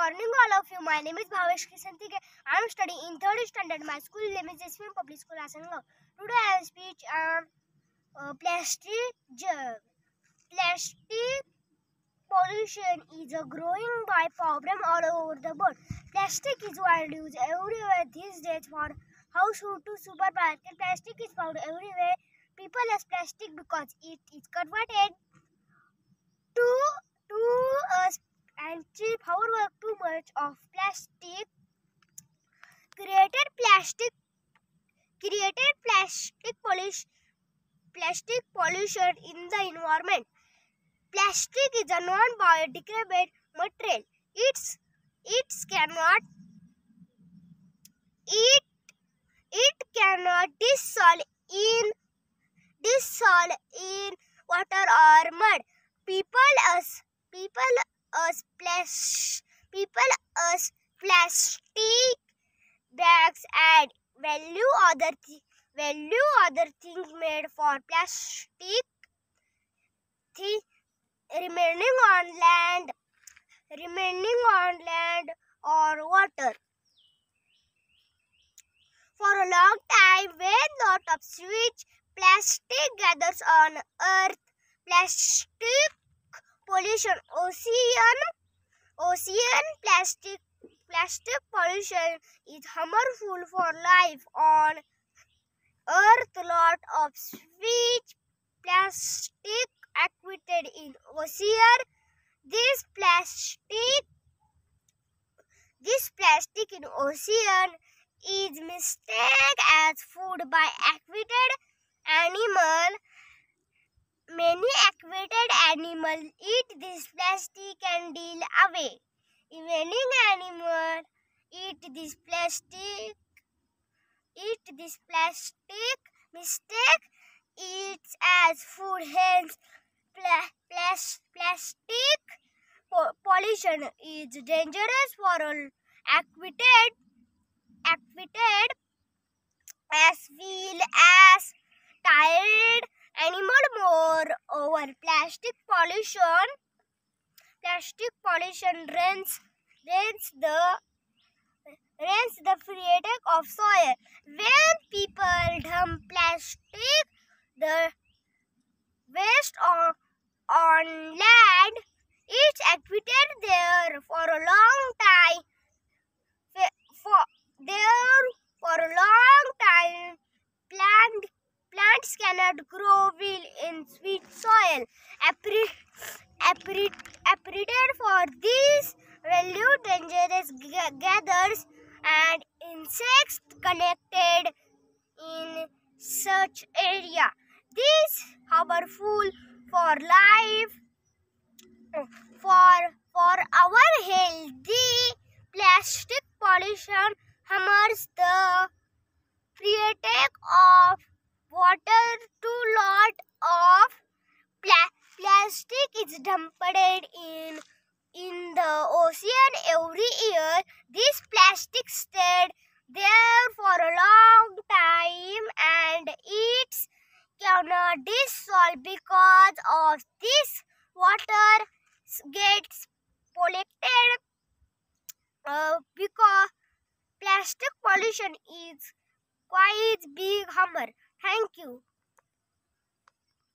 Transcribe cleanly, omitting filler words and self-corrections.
morning, all of you. My name is Bhavesh Kisantike. I am studying in 3rd standard. My school name is SPM Public School, Asangaon. Today I will speak on plastic pollution is a growing by problem all over the world. Plastic is widely used everywhere these days, for household to supermarket. Plastic is found everywhere. People use plastic because it is converted to and cheap. However, too much of plastic created plastic pollution in the environment. Plastic is a non-biodegradable material. It cannot dissolve in water or mud. People use plastic bags and value other things made for plastic remaining on land or water. For a long time, when lot of sewage plastic gathers on earth, plastic pollution, ocean plastic pollution is harmful for life on earth. Lot of sewage plastic accumulated in ocean. This plastic in ocean is mistaken as food by aquatic animal. Many aquatic animals eat this plastic and deal away. Remaining animals eat this plastic mistake eats as food. Hence, plastic pollution is dangerous for all aquatic as well as tired animal. Moreover, plastic pollution drains the pH of soil. When people dump plastic the waste on land, it's accumulated there for a long time. Plants cannot grow well in sweet soil. Apprehended for these value dangerous gathers and insects connected in such area. This harmful for life, for our healthy. Plastic pollution harms the pH of water. Too lot of plastic is dumped in the ocean every year. This plastic stayed there for a long time and it cannot dissolve. Because of this, water gets polluted. Because plastic pollution is quite big harm. Thank you.